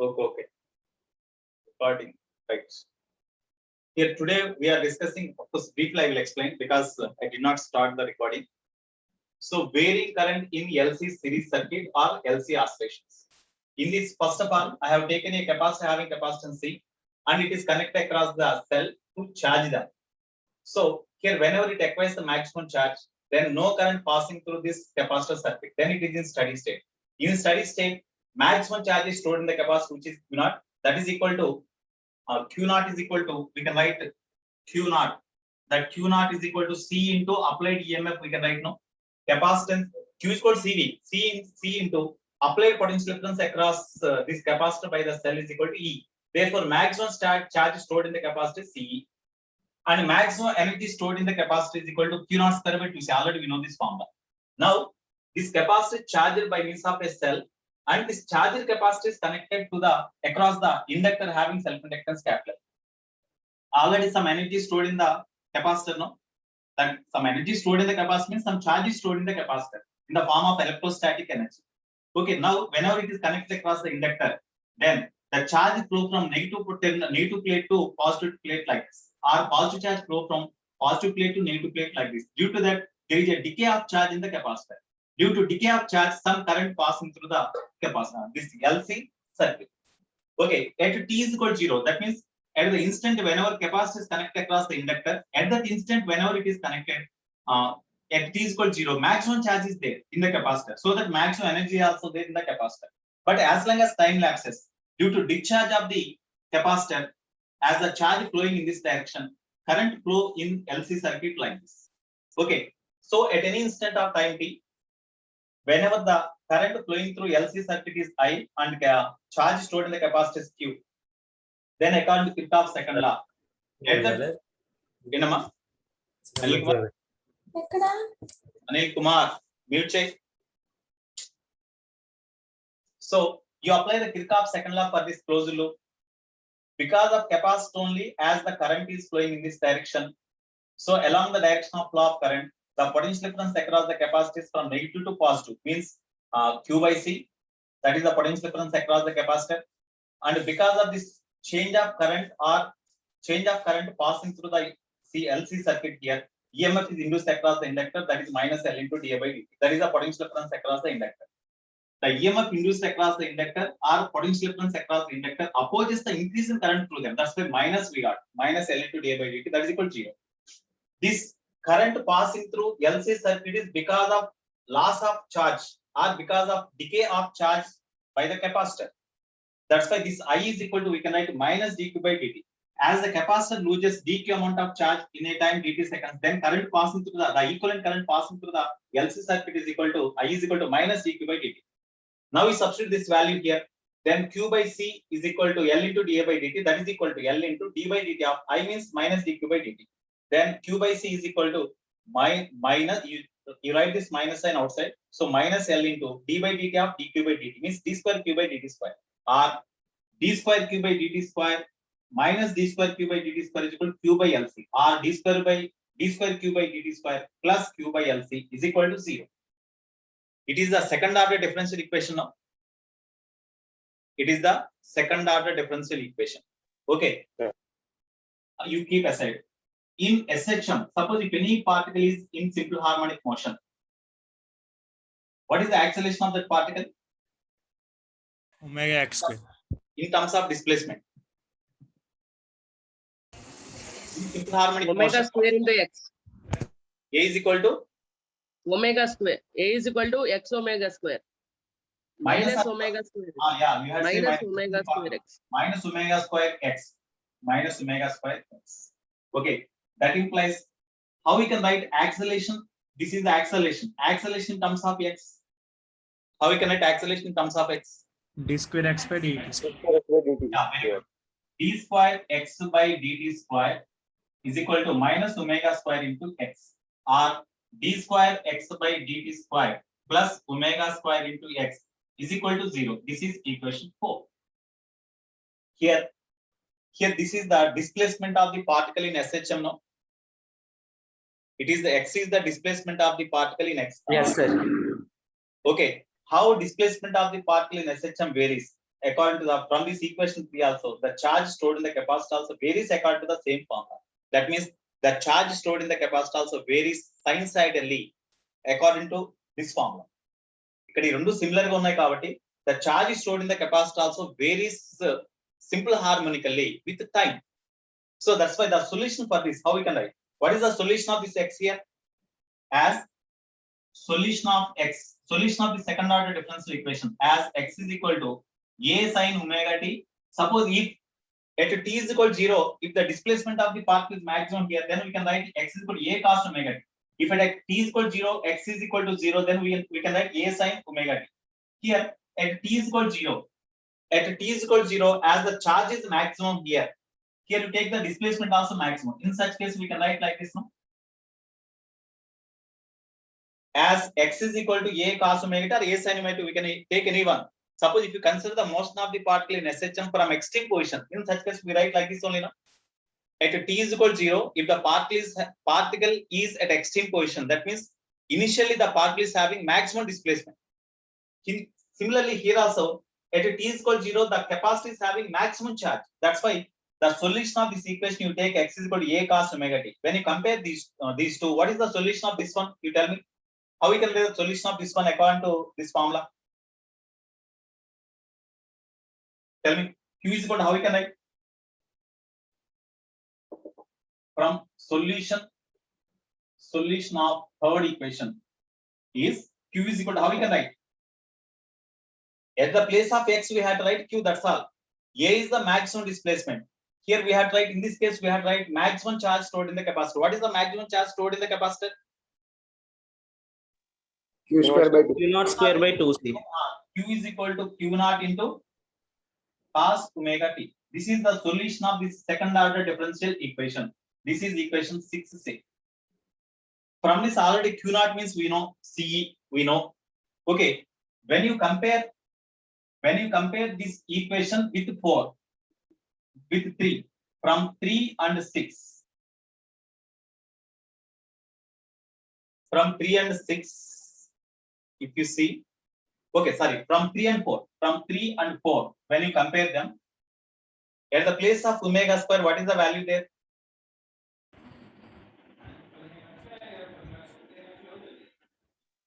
Okay, okay. Recording, right. Here today we are discussing, of course, briefly I will explain because I did not start the recording. So varying current in LC series circuit or LC oscillations. In this, first of all, I have taken a capacitor having capacitance C and it is connected across the cell to charge them. So here, whenever it acquires the maximum charge, then no current passing through this capacitor circuit. Then it is in steady state. In steady state, maximum charge is stored in the capacitor, which is Q naught. That is equal to Q naught is equal to, we can write Q naught. That Q naught is equal to C into applied EMF. We can write now capacitance. Q is called CV. C into applied potential difference across this capacitor by the cell is equal to E. Therefore, maximum charge stored in the capacitor is CE. And maximum energy stored in the capacitor is equal to Q naught square by 2C. Already we know this formula. Now, this capacitor charged by means of a cell, and this charger capacitor is connected to the across the inductor having self-inductance capital. Already some energy stored in the capacitor, no? That some energy stored in the capacitor means some charge is stored in the capacitor in the form of electrostatic energy. Okay, now whenever it is connected across the inductor, then the charge flow from negative plate to positive plate like this, or positive charge flow from positive plate to negative plate like this. Due to that, there is a decay of charge in the capacitor. Due to decay of charge, some current passing through the capacitor, this LC circuit. Okay, at t is equal to 0, that means at the instant whenever capacitor is connected across the inductor, at that instant whenever it is connected, at t is equal to 0, maximum charge is there in the capacitor. So that maximum energy is also there in the capacitor. But as long as time lapses, due to discharge of the capacitor, as the charge flowing in this direction, current flow in LC circuit like this. Okay, so at any instant of time t, whenever the current flowing through LC circuit is I and charge stored in the capacitor is Q, then according to Kirchhoff's second law, Anil Kumar, mute check. So you apply the Kirchhoff's second law for this closed loop. Because of capacitor only, as the current is flowing in this direction, so along the direction of flow of current, the potential difference across the capacitor is from negative to positive, means Q by C, that is the potential difference across the capacitor. And because of this change of current or change of current passing through the LC circuit here, EMF is induced across the inductor, that is minus L into dA by dt. That is the potential difference across the inductor. The EMF induced across the inductor or potential difference across the inductor opposes the increase in current through them. That's why minus we got, minus L into dA by dt, that is equal to 0. This current passing through LC circuit is because of loss of charge or because of decay of charge by the capacitor. That's why this I is equal to, we can write minus dq by dt. As the capacitor loses dq amount of charge in a time dt seconds, then current passing through the equivalent current passing through the LC circuit is equal to, I is equal to minus dq by dt. Now we substitute this value here, then Q by C is equal to L into dA by dt, that is equal to L into d by dt of I means minus dq by dt. Then Q by C is equal to minus, you write this minus sign outside, so minus L into d by dt of dq by dt, means d square q by dt square, or d square q by dt square minus d square q by dt square is equal to q by LC, or d square q by dt square plus q by LC is equal to 0. It is the second order differential equation now. It is the second order differential equation. Okay. Yeah. You keep aside. In SHM, suppose if any particle is in simple harmonic motion, what is the acceleration of that particle? Omega x square. In terms of displacement. In simple harmonic omega motion, square into x. A is equal to Omega square. A is equal to x omega square. Minus omega square. Yeah, you have minus omega square x. Minus omega square x. Minus omega square x. Okay, that implies how we can write acceleration. This is the acceleration. Acceleration in terms of x. How we can write acceleration in terms of x? D square x by dt. Yeah, very good. D square x by dt square is equal to minus omega square into x, or d square x by dt square plus omega square into x is equal to 0. This is equation 4. Here this is the displacement of the particle in SHM now. It is the x is the displacement of the particle in x. Yes, sir. Okay, how displacement of the particle in SHM varies? according to the from this equation 3 also, the charge stored in the capacitor also varies according to the same formula. That means the charge stored in the capacitor also varies sinusoidally according to this formula. ఇక్కడ ఈ రెండు similar గా ఉన్నాయి కాబట్టి the charge stored in the capacitor also varies simple harmonically with time. So that's why the solution for this, how we can write? What is the solution of this x here? As solution of x, solution of the second order differential equation as x is equal to a sin omega t. Suppose if at t is equal to 0, if the displacement of the particle is maximum here, then we can write x is equal to a cos omega t. If at t is equal to 0, x is equal to 0, then we can write a sin omega t. Here at t is equal to 0, at t is equal to 0, as the charge is maximum here, here you take the displacement also maximum. In such case, we can write like this, no? As x is equal to a cos omega t or a sin omega t, we can take any one. Suppose if you consider the motion of the particle in SHM from extreme position, in such case we write like this only, no? At t is equal to 0, if the particle is at extreme position, that means initially the particle is having maximum displacement. Similarly here also, at t is equal to 0, the capacitor is having maximum charge. That's why the solution of this equation, you take x is equal to a cos omega t. When you compare these two, what is the solution of this one? You tell me. How we can get the solution of this one according to this formula? Tell me. Q is equal to, how we can write? From solution of third equation is Q is equal to, how we can write? At the place of x, we had to write Q, that's all. A is the maximum displacement. Here we have to write, in this case, we have to write maximum charge stored in the capacitor. What is the maximum charge stored in the capacitor? Q square by 2. Q naught square by 2c. Q is equal to Q naught into cos omega t. This is the solution of this second order differential equation. This is equation 6c. From this already Q naught means we know, C we know. Okay, when you compare this equation with 4, with 3, from 3 and 6, from 3 and 6, if you see, okay, sorry, from 3 and 4, when you compare them, at the place of omega square, what is the value there?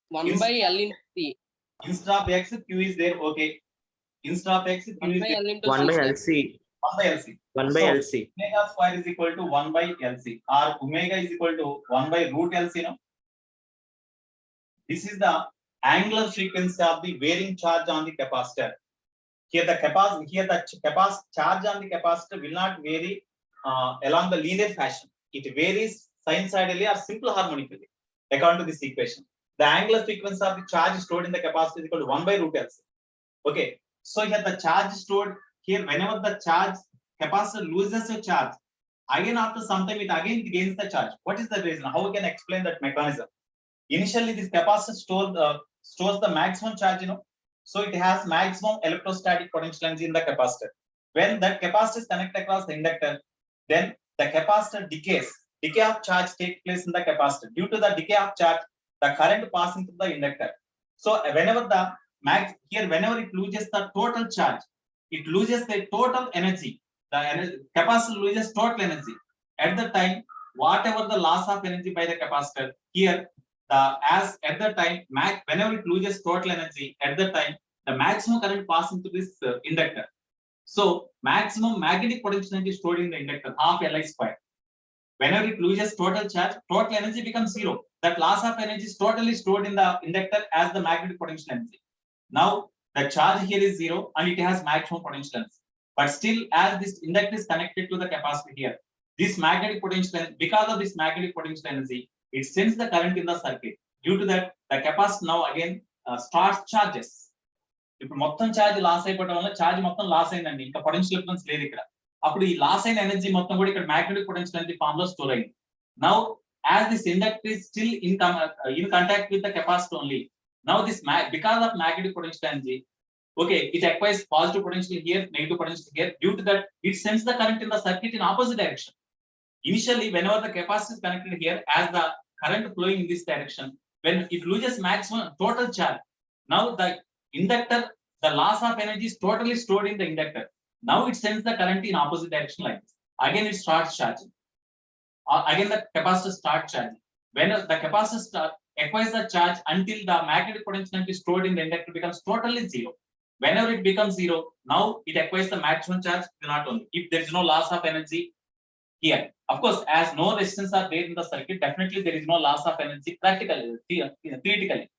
One by L into C. Instead of x, Q is there, okay. Instead of x, Q One is by there. L into 1 by C. LC. 1 by LC. 1 by So, LC. Omega square is equal to 1 by LC, or omega is equal to 1 by root LC, no? This is the angular frequency of the varying charge on the capacitor. Here the charge on the capacitor will not vary along the linear fashion. It varies sinusoidally or simple harmonically according to this equation. The angular frequency of the charge stored in the capacitor is equal to 1 by root LC. Okay, so here the charge stored here, whenever the capacitor loses a charge, again after some time it again gains the charge. What is the reason? How we can explain that mechanism? Initially this capacitor stores the maximum charge, you know, so it has maximum electrostatic potential energy in the capacitor. When that capacitor is connected across the inductor, then the capacitor decays. Decay of charge takes place in the capacitor. Due to the decay of charge, the current passing through the inductor. So whenever whenever it loses the total charge, it loses the total energy. The capacitor loses total energy. At the time, whatever the loss of energy by the capacitor, here at the time, whenever it loses total energy, at the time the maximum current passing through this inductor. So maximum magnetic potential energy stored in the inductor, half Li square. Whenever it loses total charge, total energy becomes 0. That loss of energy is totally stored in the inductor as the magnetic potential energy. Now the charge here is 0 and it has maximum potential energy. But still, as this inductor is connected to the capacitor here, this magnetic potential, because of this magnetic potential energy, it sends the current in the circuit. Due to that, the capacitor now again starts charges. ఇప్పుడు మొత్తం charge loss అయిపోవడం వల్ల charge మొత్తం loss అయిందండి, ఇంకా potential difference లేదు ఇక్కడ. అప్పుడు ఈ లాస్ అయిన ఎనర్జీ మొత్తం కూడా ఇక్కడ మ్యాగ్నెటిక్ పొటెన్షియల్ ఎనర్జీ ఫామ్ లో స్టోర్ అయింది. Now as this inductor is still in contact with the capacitor only, now this because of magnetic potential energy, okay, it acquires positive potential here, negative potential here. Due to that, it sends the current in the circuit in opposite direction. Initially, whenever the capacitor is connected here, as the current flowing in this direction, when it loses maximum total charge, now the inductor the loss of energy is totally stored in the inductor. Now it sends the current in opposite direction like this. Again, it starts charging. Again, the capacitor starts charging. When the capacitor acquires the charge until the magnetic potential energy stored in the inductor becomes totally zero. Whenever it becomes zero, now it acquires the maximum charge not only. If there is no loss of energy here, of course, as no resistance are there in the circuit, definitely there is no loss of energy practically, theoretically,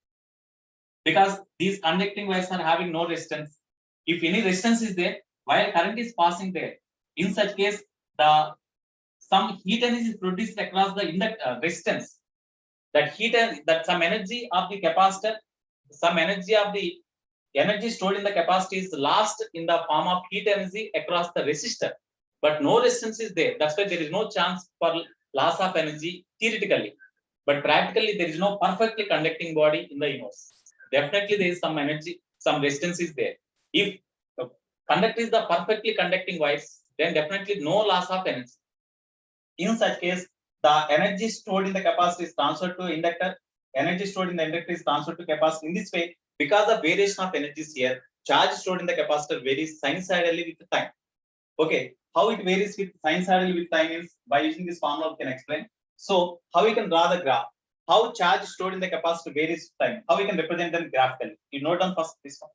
because these conducting wires are having no resistance. If any resistance is there, while current is passing there, in such case, some heat energy is produced across the resistance. That heat and that some energy of the capacitor, some energy of the energy stored in the capacitor is lost in the form of heat energy across the resistor, but no resistance is there. That's why there is no chance for loss of energy theoretically, but practically there is no perfectly conducting body in the universe. Definitely there is some energy, some resistance is there. If the conductor is the perfectly conducting wires, then definitely no loss of energy. In such case, the energy stored in the capacitor is transferred to inductor. Energy stored in the inductor is transferred to capacitor. In this way, because the variation of energies here, charge stored in the capacitor varies sinusoidally with time. Okay, how it varies with sinusoidally with time is by using this formula we can explain. So, how we can draw the graph? How charge stored in the capacitor varies with time? How we can represent them graphically? You note down first this one.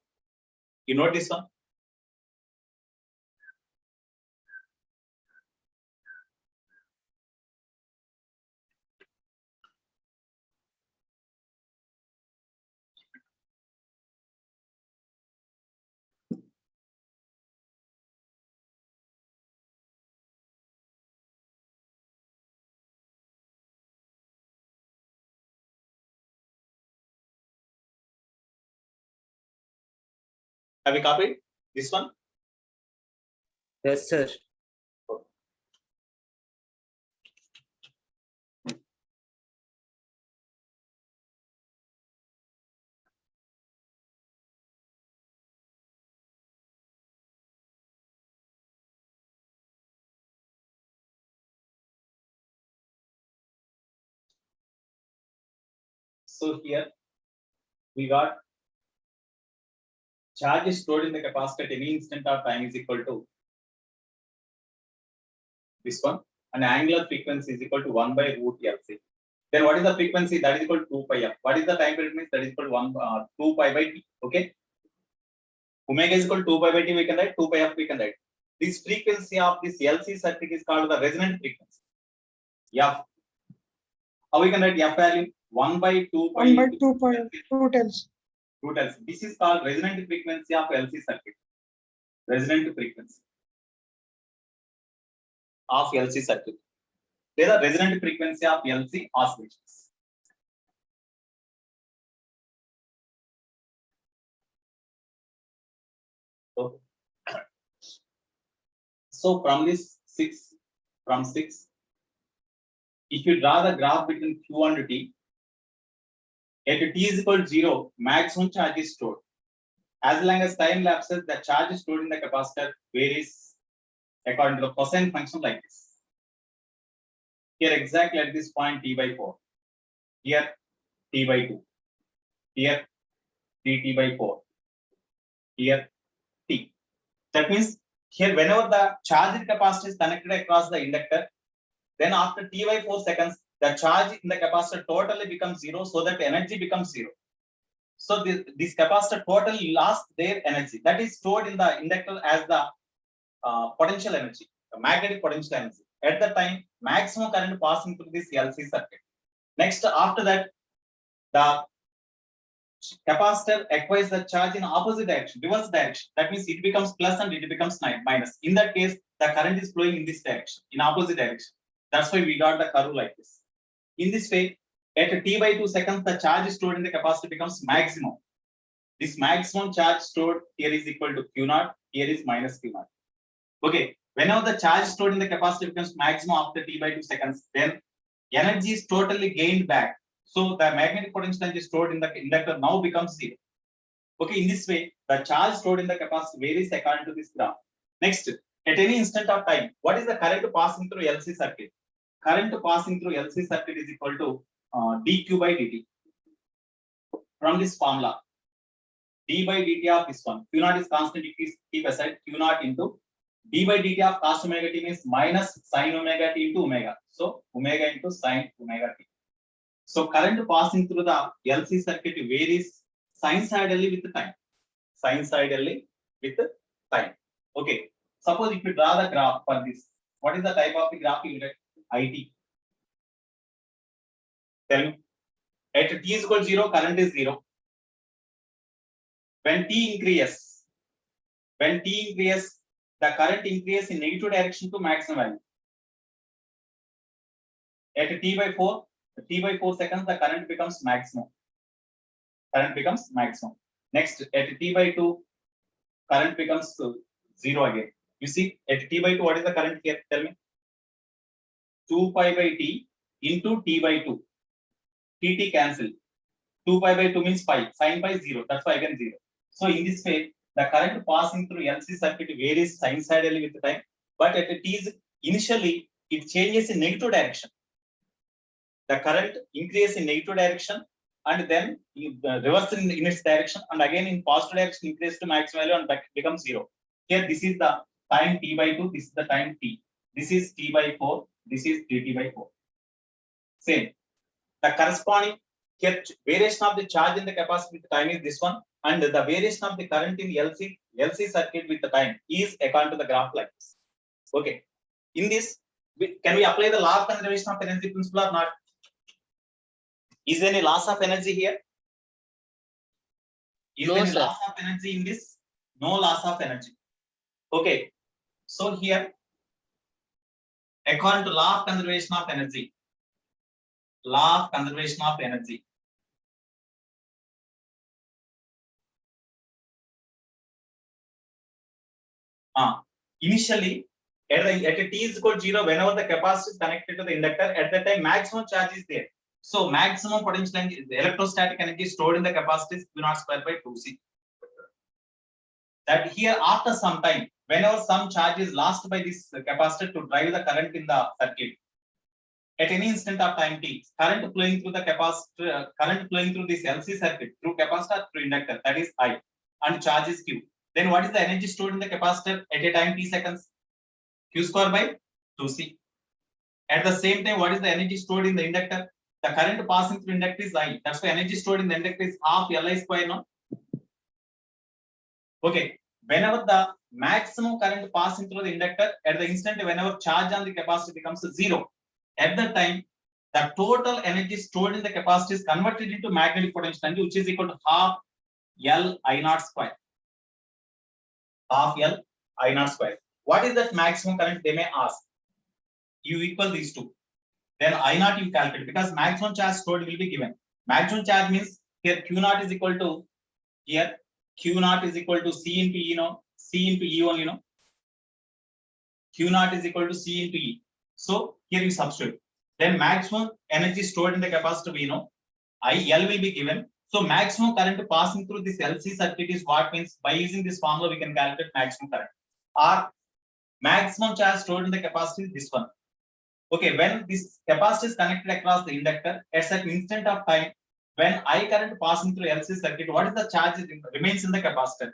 You note this one. Have you copied this one? Yes, sir. So here we got charge is stored in the capacitor at any instant of time is equal to this one, and angular frequency is equal to 1 by root LC. Then what is the frequency? That is equal to 2 pi f. What is the time period? Means that is equal to 2 pi by t. Okay. Omega is equal to 2 pi by t. We can write 2 pi f. We can write. This frequency of this LC circuit is called the resonant frequency. F. How we can write F value? 1 by 2 pi. 1 by 2 pi root LC. Root LC. This is called resonant frequency of LC circuit. Resonant frequency of LC circuit. There are resonant frequency of LC oscillations. So from this 6, if you draw the graph between Q and T, at T is equal to 0, maximum charge is stored. As long as time lapses, the charge stored in the capacitor varies according to the cosine function like this. Here exactly at this point T by 4. Here T by 2. Here T by 4. Here T. That means here whenever the charged capacitor is connected across the inductor, then after T by 4 seconds, the charge in the capacitor totally becomes 0, so that energy becomes 0. So this capacitor totally lost their energy. That is stored in the inductor as the potential energy, the magnetic potential energy. At the time, maximum current passing through this LC circuit. Next, after that, the capacitor acquires the charge in opposite direction, reverse direction. That means it becomes plus and it becomes minus. In that case, the current is flowing in this direction, in opposite direction. That's why we got the curve like this. In this way, at T by 2 seconds, the charge stored in the capacitor becomes maximum. This maximum charge stored here is equal to Q0, here is minus Q0. Okay, whenever the charge stored in the capacitor becomes maximum after T by 2 seconds, then energy is totally gained back. So the magnetic potential energy stored in the inductor now becomes 0. Okay, in this way, the charge stored in the capacitor varies according to this graph. Next, at any instant of time, what is the current passing through LC circuit? Current passing through LC circuit is equal to dq by dt. From this formula, d by dt of this one. Q naught is constant, keep aside. Q naught into d by dt of cos omega t means minus sin omega t into omega. So omega into sin omega t. So current passing through the LC circuit varies sinusoidally with time. Sinusoidally with time. Okay. Suppose if you draw the graph for this, what is the type of the graph you get? IT. Tell me. At t is equal to 0, current is 0. When t increases, the current increases in negative direction to maximum value. At t by 4 seconds, the current becomes maximum. Next, at t by 2, current becomes 0 again. You see, at t by 2, what is the current here? Tell me. 2 pi by t into t by 2. T cancel. 2 pi by 2 means pi. Sin pi 0. That's why again 0. So in this way, the current passing through LC circuit varies sinusoidally with the time, but at t is initially it changes in negative direction. The current increases in negative direction and then reverse in its direction, and again in positive direction increase to max value and back becomes 0. Here this is the time t by 2, this is the time t. This is t by 4, this is dt by 4. Same. The corresponding here variation of the charge in the capacitor with the time is this one, and the variation of the current in LC circuit with the time is according to the graph like this. Okay. In this, can we apply the law of conservation of energy principle or not? Is there any loss of energy here? Is No, there any sir. loss of energy in this? No loss of energy. Okay. So here, according to law of conservation of energy, initially at t is equal to 0, whenever the capacitor is connected to the inductor, at that time maximum charge is there. So maximum potential energy, the electrostatic energy stored in the capacitor is Q naught square by 2c. That here after some time, whenever some charge is lost by this capacitor to drive the current in the circuit, at any instant of time t, current flowing through the capacitor, current flowing through this LC circuit through capacitor through inductor, that is I, and charge is Q. Then what is the energy stored in the capacitor at a time t seconds? Q square by 2c. At the same time, what is the energy stored in the inductor? The current passing through inductor is I. That's why energy stored in the inductor is half Li square, no? Okay. Whenever the maximum current passing through the inductor, at the instant whenever charge on the capacitor becomes 0, at that time, the total energy stored in the capacitor is converted into magnetic potential energy, which is equal to half L I naught square. Half L I naught square. What is that maximum current? They may ask. You equal these two. Then I naught you calculate, because maximum charge stored will be given. Maximum charge means here Q naught is equal to, here Q naught is equal to C into E, no? C into E only, no? Q naught is equal to C into E. So here you substitute. Then maximum energy stored in the capacitor we know. L will be given. So maximum current passing through this LC circuit is what means by using this formula we can calculate maximum current. Or maximum charge stored in the capacitor is this one. Okay, when this capacitor is connected across the inductor, at such instant of time, when I current passing through LC circuit, what is the charge remains in the capacitor?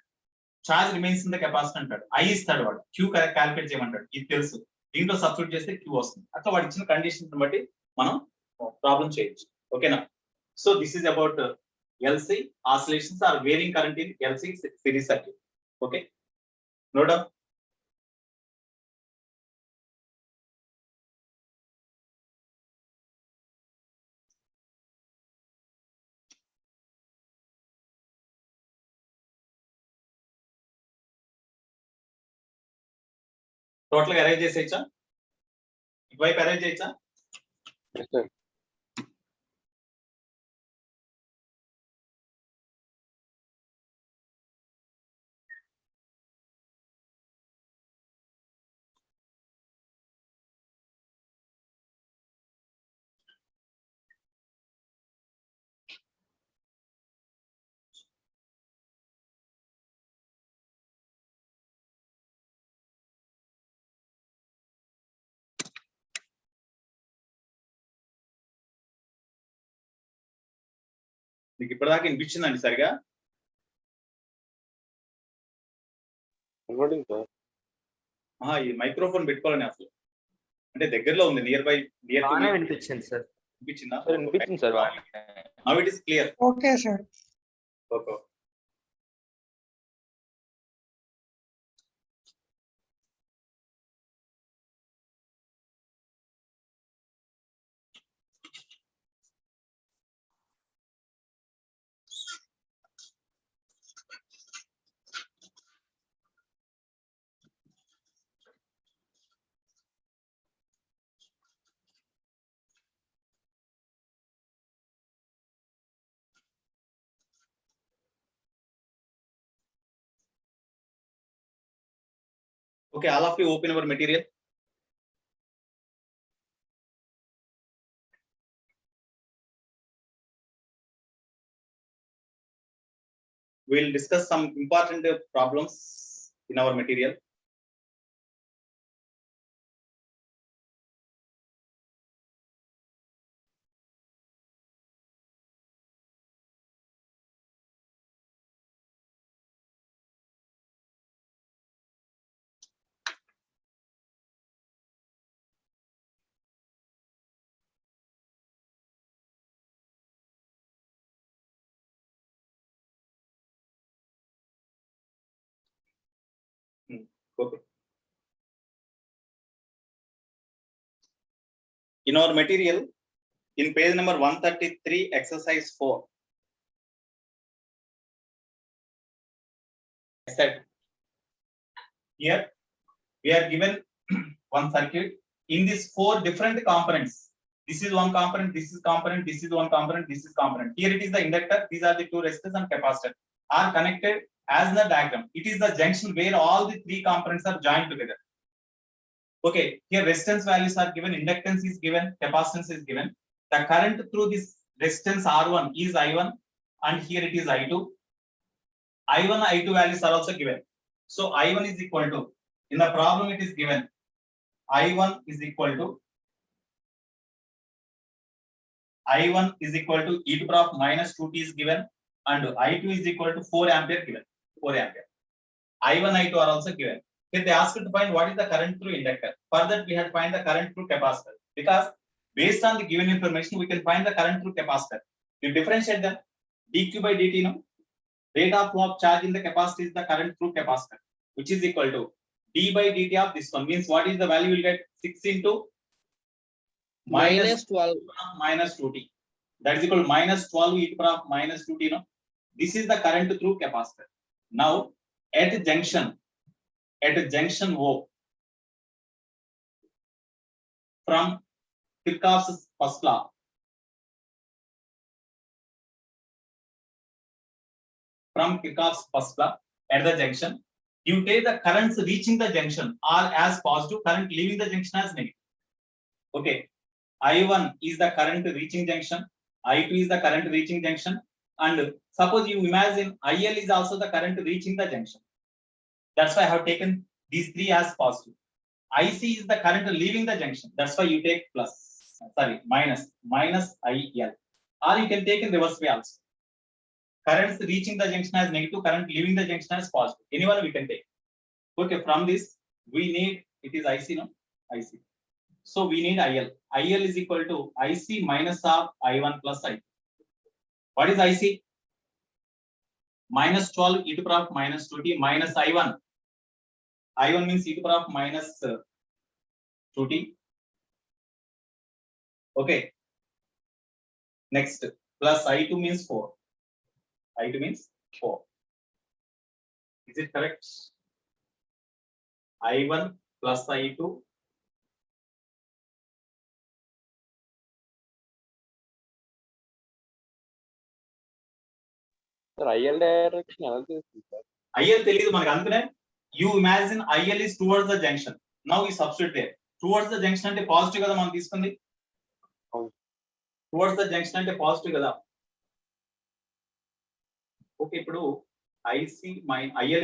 Charge remains in the capacitor. I is third word. Q calculate చేయమంటాడు. ఇది తెలుసు. దీంట్లో substitute చేస్తే Q వస్తుంది. అట్లా వాడు ఇచ్చిన condition బట్టి మనం ప్రాబ్లం చేయొచ్చు. ఓకేనా? So this is about LC oscillations or varying current in LC series circuit. Okay? Note down. Total గా అరేంజ్ చేసేయచ్చా? ఇటువైపు అరేంజ్ చేయొచ్చా? Yes, sir. మీకు ఇప్పటిదాకా వినిపించిందండి సరిగా? Converting sir. ఈ మైక్రోఫోన్ పెట్టుకోవాలని అసలు అంటే దగ్గరలో ఉంది నియర్ బై నియర్ టు బాగానే వినిపించింది సార్. వినిపించిందా? సార్ వినిపించింది సార్ బాగా. Now it is clear. Okay, sir. Okay. Okay, all of you open our material. We'll discuss some important problems in our material. Okay. In our material, in page number 133, exercise 4. I said, here we are given one circuit in these 4 different components. This is one component, this is component, this is one component, this is component. Here it is the inductor, these are the 2 resistors and capacitor are connected as in the diagram. It is the junction where all the 3 components are joined together. Okay, here resistance values are given, inductance is given, capacitance is given. The current through this resistance R1 is I1 and here it is I2. I1, I2 values are also given. So I1 is equal to, in the problem it is given, I1 is equal to e to the power of minus 2t is given and I2 is equal to 4 ampere given, 4 ampere. I1, I2 are also given. Here they asked to find what is the current through inductor. For that we have to find the current through capacitor because based on the given information we can find the current through capacitor. You differentiate them, dq by dt, no? Rate of flow of charge in the capacitor is the current through capacitor, which is equal to d by dt of this one. Means what is the value? We'll get 6 into minus 12. minus 2t. That is equal to minus 12 e to the power of minus 2t. No? This is the current through capacitor. Now at junction O, from Kirchhoff's first law, at the junction, you take the currents reaching the junction are as positive, current leaving the junction as negative. Okay, I1 is the current reaching junction, I2 is the current reaching junction, and suppose you imagine IL is also the current reaching the junction. That's why I have taken these 3 as positive. IC is the current leaving the junction. That's why you take minus IL. Or you can take in reverse way also. Currents reaching the junction as negative, current leaving the junction as positive. Anyone we can take. Okay, from this we need, it is IC, no? IC. So we need IL. IL is equal to IC minus of I1 plus I2. What is IC? Minus 12 e to the power of minus 2t minus I1. I1 means e to the power of minus 2t. Okay. Next, plus I2 means 4. I2 means 4. Is it correct? I1 plus I2 sir IL direction ఎలా తెలుస్తుంది sir? IL తెలియదు మనకు అందుకనే you imagine IL is towards the junction. Now we substitute there. Towards the junction అంటే positive కదా మనం తీసుకుంది. Towards the junction అంటే పాజిటివ్ కదా. ఓకే, ఇప్పుడు IL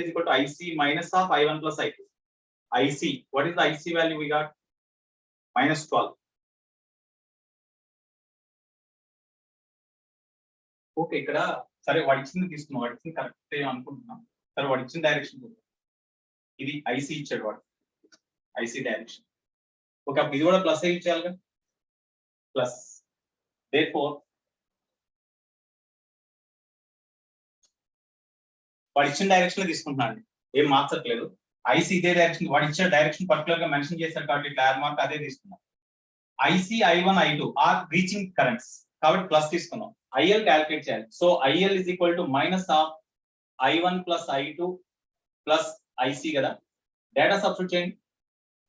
is equal to IC minus of I1 plus I2. IC, what is the IC value we got? Minus 12. Okay, ఇక్కడ సరే వాడు ఇచ్చింది తీసుకున్నాం, వాడు ఇచ్చింది కరెక్ట్ అనుకుంటున్నాం. సరే వాడు ఇచ్చిన డైరెక్షన్ ఇది ఐసి ఇచ్చాడు వాడు, ఐసి డైరెక్షన్. ఓకే, అప్పుడు ఇది కూడా ప్లస్ ఏ ఇచ్చేయాలి, ప్లస్. దేర్ఫోర్ వాడు ఇచ్చిన డైరెక్షన్ లో తీసుకుంటున్నాడు, ఏం మార్చట్లేదు. ఐసి ఇదే డైరెక్షన్, వాడు ఇచ్చిన డైరెక్షన్ పర్టికులర్ గా మెన్షన్ చేశారు కాబట్టి ఇట్లా యార్ మార్క్ అదే తీసుకున్నాం. IC I1 I2 are reaching currents కాబట్టి ప్లస్ తీసుకున్నాం. ఐఎల్ క్యాలిక్యులేట్ చేయాలి. So IL is equal to minus of I1 plus I2 plus IC కదా. డేటా సబ్స్టిట్యూట్ చేయండి.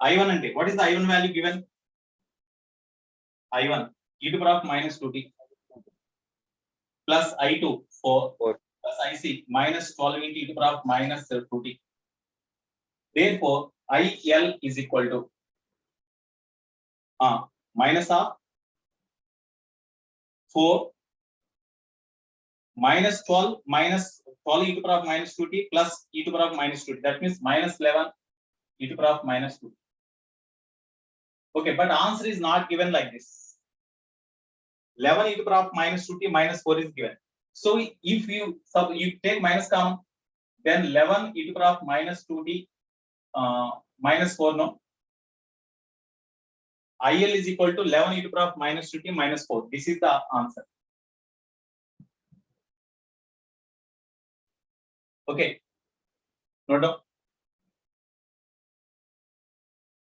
I1 అంటే what is the I1 value given? I1 e to the power minus 2t plus I2 4 plus IC minus 12 into e to the power minus 2t. Therefore, IL is equal to minus of 4 minus 12 minus 12 e to the power minus 2t plus e to the power minus 2t. That means minus 11 e to the power minus 2t. Okay, but answer is not given like this. 11 e to the power minus 2t minus 4 is given. So if you take minus common, then 11 e to the power minus 2t minus 4, no. IL is equal to 11 e to the power minus 2t minus 4. This is the answer. Okay. Note down.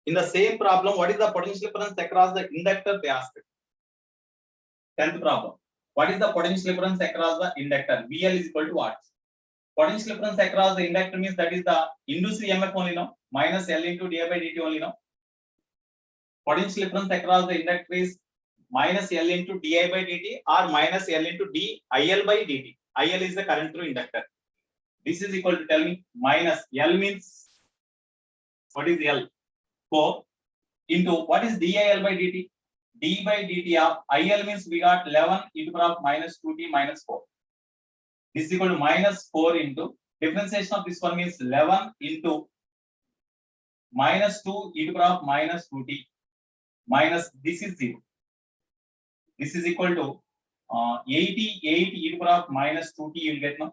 In the same problem, what is the potential difference across the inductor? They asked. 10th problem. What is the potential difference across the inductor? VL is equal to what? Potential difference across the inductor means that is the induced EMF only, no? Minus L into di by dt only, no? Potential difference across the inductor is minus L into di by dt or minus L into IL by dt. IL is the current through inductor. This is equal to, tell me, minus L means what is L? 4 into what is DIL by dt? D by dt of IL means we got 11 e to the power minus 2t minus 4. This is equal to minus 4 into differentiation of this one means 11 into minus 2 e to the power minus 2t minus this is 0. This is equal to 88 e to the power minus 2t. You will get now.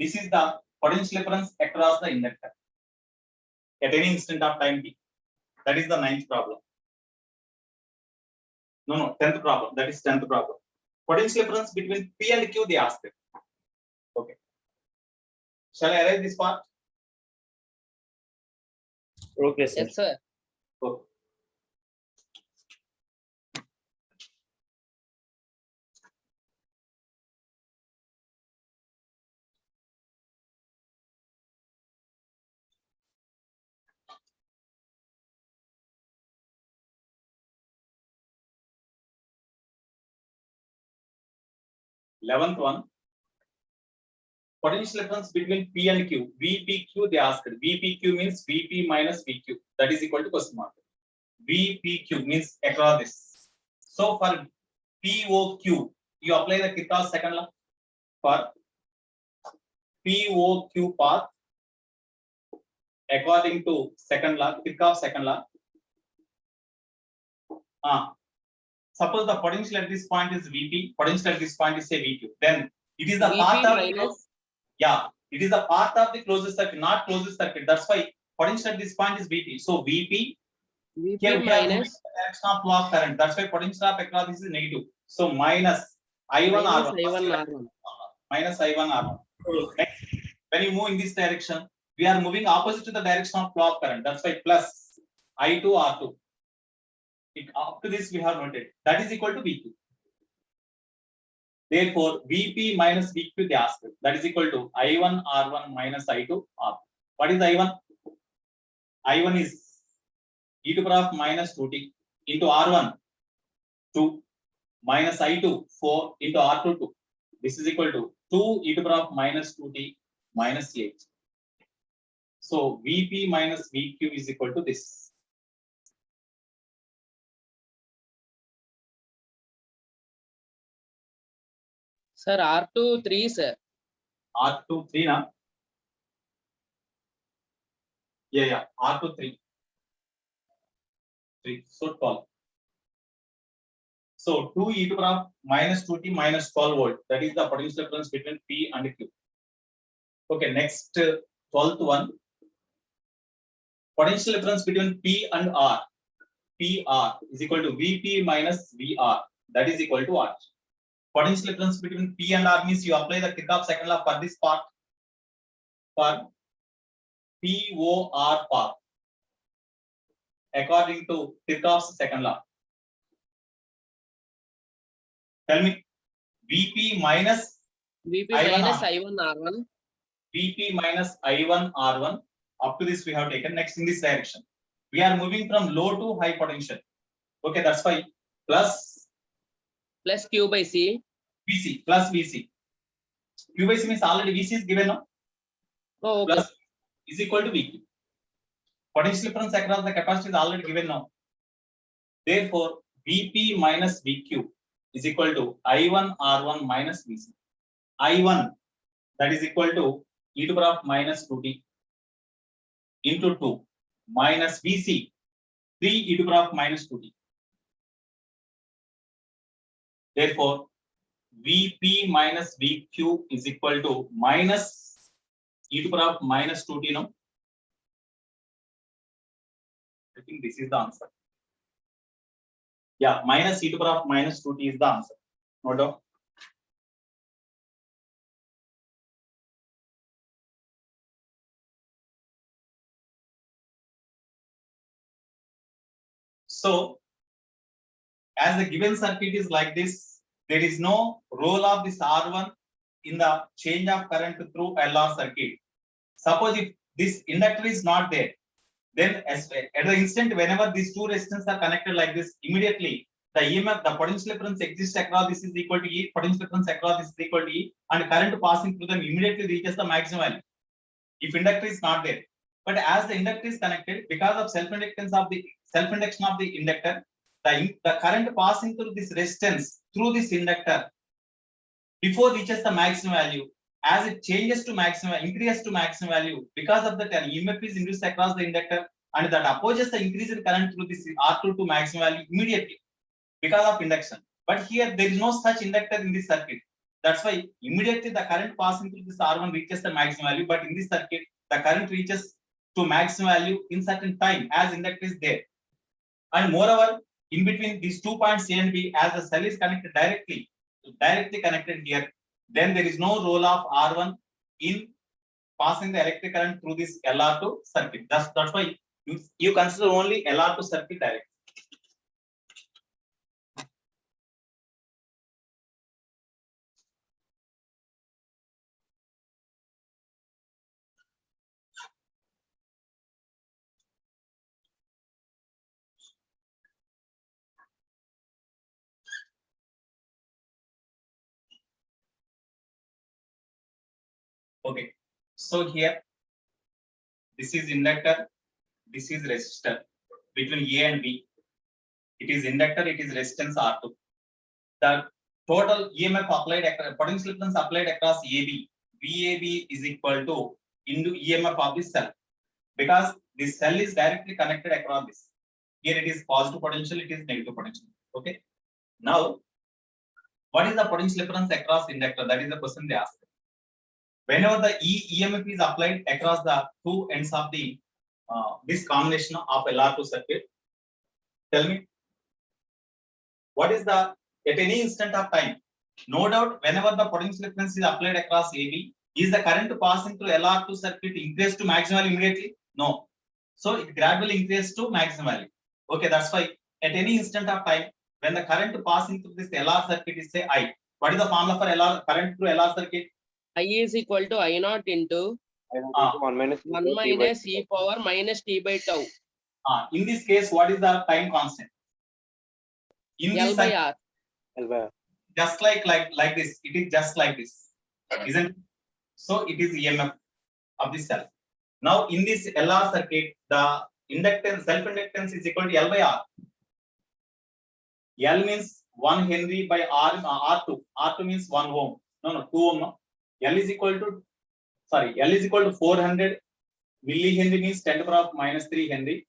This is the potential difference across the inductor at any instant of time t. That is the 9th problem. No, 10th problem. That is 10th problem. Potential difference between P and Q they asked. Okay. Shall I erase this part? Okay, sir. Yes, sir. Okay. Eleventh one. Potential difference between P and Q. VPQ they asked. VPQ means VP minus VQ. That is equal to question mark. VPQ means across this. So for POQ, you apply the Kirchhoff's second law. For POQ path, according to second law, Kirchhoff's second law. Suppose the potential at this point is VP, potential at this point is say VQ. Then it is the VP path of minus it is the path of the closed circuit, not closed circuit. That's why potential at this point is VP. So VP VP here we are moving minus the direction of flow of current. That's why potential of across this is negative. So minus I1 minus R1. I1 R1. Minus I1 R1. Next, when you move in this direction, we are moving opposite to the direction of flow of current. That's why plus I2 R2. Up to this we have noted. That is equal to VQ. Therefore, VP minus VQ they asked. That is equal to I1 R1 minus I2 R2. What is I1? I1 is e to the power minus 2t into R1 2 minus I2 4 into R2 2. This is equal to 2 e to the power minus 2t minus 8. So VP minus VQ is equal to this. Sir, R2 3, sir. R2 3 na? Yeah. R2 3. 3. So 12. So 2 e to the power minus 2t minus 12 volt. That is the potential difference between P and Q. Okay, next 12th one. potential difference between P and R. PR is equal to Vp minus VR. That is equal to what? Potential difference between P and R means you apply the Kirchhoff second law for this part, for POR part, according to Kirchhoff's second law. Tell me, Vp minus Vp I1 minus R1. I1 R1. Vp minus I1 R1. Up to this we have taken. Next in this direction, we are moving from low to high potential. Okay, that's why plus Plus Q by C. Vc plus Vc. Q by C means already Vc is given now. Oh, okay. Plus is equal to Vq. Potential difference across the capacity is already given now. Therefore, Vp minus Vq is equal to I1 R1 minus Vc. I1 that is equal to e to the power of minus 2t into 2 minus Vc 3 e to the power of minus 2t. Therefore, Vp minus Vq is equal to minus e to the power of minus 2t now. I think this is the answer. Yeah, minus e to the power of minus 2t is the answer. No doubt. So, as the given circuit is like this, there is no role of this R1 in the change of current through LR circuit. Suppose if this inductor is not there, then at the instant whenever these two resistors are connected like this, immediately the EMF, the potential difference exists across this is equal to E, potential difference across this is equal to E, and current passing through them immediately reaches the maximum value if inductor is not there. But as the inductor is connected, because of self-induction of the inductor, the current passing through this resistance through this inductor before reaches the maximum value, as it changes to maximum, increases to maximum value, because of that an EMF is induced across the inductor, and that opposes the increase in current through this R2 to maximum value immediately because of induction. But here there is no such inductor in this circuit. That's why immediately the current passing through this R1 reaches the maximum value, but in this circuit the current reaches to maximum value in certain time as inductor is there. And moreover, in between these 2 points A and B, as the cell is connected directly connected here, then there is no role of R1 in passing the electric current through this LR2 circuit. That's why you consider only LR2 circuit directly. Okay, so here this is inductor, this is resistor between A and B. It is inductor, it is resistance R2. The total EMF applied, potential difference applied across AB, VAB is equal to into EMF of this cell, because this cell is directly connected across this. Here it is positive potential, it is negative potential. Okay. Now, what is the potential difference across inductor? That is the question they asked. Whenever the EMF is applied across the two ends of the this combination of LR2 circuit, tell me, what is the at any instant of time? No doubt, whenever the potential difference is applied across AB, is the current passing through LR2 circuit increase to maximum value immediately? No. So it gradually increases to maximum value. Okay, that's why at any instant of time, when the current passing through this LR circuit is say I. What is the formula for LR current through LR circuit? I is equal to I naught into 1 minus 1 minus e power minus t by tau. In this case, what is the time constant? In L this by circuit, R. just like this, it is just like this, isn't it? So it is EMF of the cell. Now in this LR circuit, the inductance, self-inductance is equal to L by R. L means 1 Henry by R2. R2 means 1 ohm. No, 2 ohm. No. L is equal to 400 millihenry means 10 to the power of minus 3 Henry